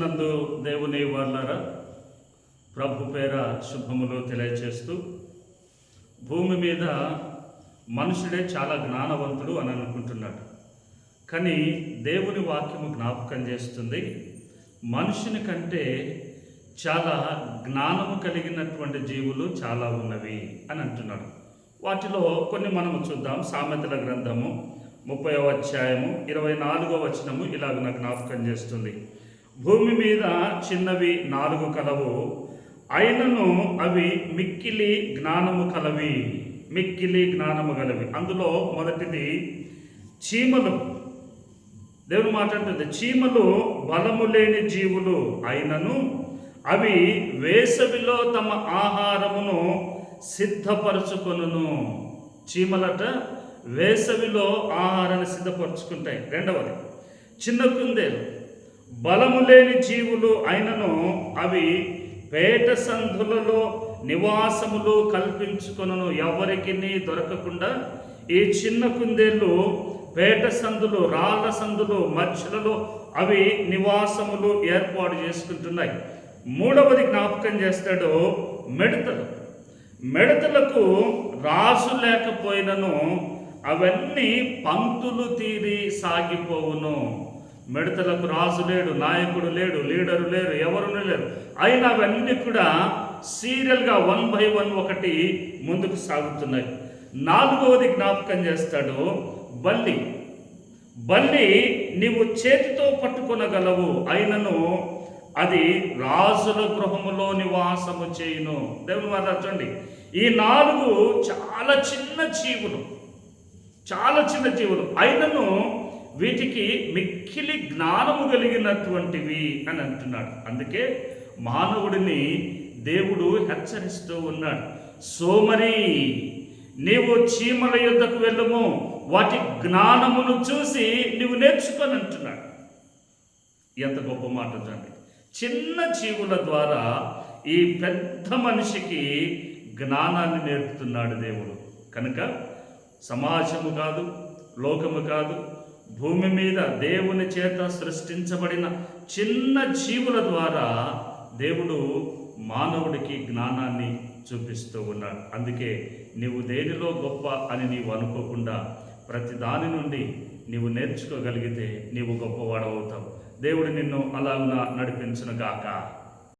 నందు దేవుని వాళ్ళారా, ప్రభు పేర శుభములు తెలియచేస్తూ, భూమి మీద మనుషుడే చాలా జ్ఞానవంతుడు అని అనుకుంటున్నాడు. కానీ దేవుని వాక్యము జ్ఞాపకం చేస్తుంది, మనుషుని కంటే చాలా జ్ఞానము కలిగినటువంటి జీవులు చాలా ఉన్నవి అని అంటున్నాడు. వాటిలో కొన్ని మనము చూద్దాం. సామెతల గ్రంథము 30వ అధ్యాయము 24వ వచనము ఇలాగ నాకు జ్ఞాపకం చేస్తుంది. భూమి మీద చిన్నవి 4 కలవు, అయినను అవి మిక్కిలి జ్ఞానము కలవి. మిక్కిలి జ్ఞానము గలవి. అందులో మొదటిది చీమలు. దేవుడు మాట్లాడుతుంది, చీమలు బలము లేని జీవులు, అయినను అవి వేసవిలో తమ ఆహారమును సిద్ధపరచుకొనును. చీమలట వేసవిలో ఆహారాన్ని సిద్ధపరచుకుంటాయి. రెండవది చిన్న కుందేలు, బలము లేని జీవులు, అయినను అవి పేట సందులలో నివాసములు కల్పించుకొనును. ఎవరికి దొరకకుండా ఈ చిన్న కుందేళ్ళు పేట సందులు, రాళ్ళ సందులు మధ్యలలో అవి నివాసములు ఏర్పాటు చేసుకుంటున్నాయి. మూడవది జ్ఞాపకం చేస్తాడు, మిడతలు. మిడతలకు రాజు లేకపోయినను అవన్నీ పంక్తులు తీరి సాగిపోవును. మిడతలకు రాజు లేడు, నాయకుడు లేడు, లీడరు లేరు, ఎవరు లేరు, అయినా అవన్నీ కూడా సీరియల్గా 1 by 1 ఒకటి ముందుకు సాగుతున్నాయి. నాలుగవది జ్ఞాపకం చేస్తాడు, బల్లి. బల్లి నీవు చేతితో పట్టుకొనగలవు, అయినను అది రాజుల గృహములో నివాసము చేయును. దేవుని మాట్లాడండి, ఈ 4 చాలా చిన్న జీవులు, చాలా చిన్న జీవులు, అయినను వీటికి మిక్కిలి జ్ఞానము కలిగినటువంటివి అని అంటున్నాడు. అందుకే మానవుడిని దేవుడు హెచ్చరిస్తూ ఉన్నాడు, సోమరి నీవు చీమల యుద్ధకు వెళ్ళము, వాటి జ్ఞానమును చూసి నీవు నేర్చుకొని అంటున్నాడు. ఎంత గొప్ప మాట చూడండి. చిన్న జీవుల ద్వారా ఈ పెద్ద మనిషికి జ్ఞానాన్ని నేర్పుతున్నాడు దేవుడు. కనుక సమాజము కాదు, లోకము కాదు, భూమి మీద దేవుని చేత సృష్టించబడిన చిన్న జీవుల ద్వారా దేవుడు మానవుడికి జ్ఞానాన్ని చూపిస్తూ ఉన్నాడు. అందుకే నీవు దేనిలో గొప్ప అని నీవు అనుకోకుండా ప్రతి దాని నుండి నీవు నేర్చుకోగలిగితే నీవు గొప్పవాడవుతావు. దేవుడు నిన్ను అలాగున నడిపించును గాక.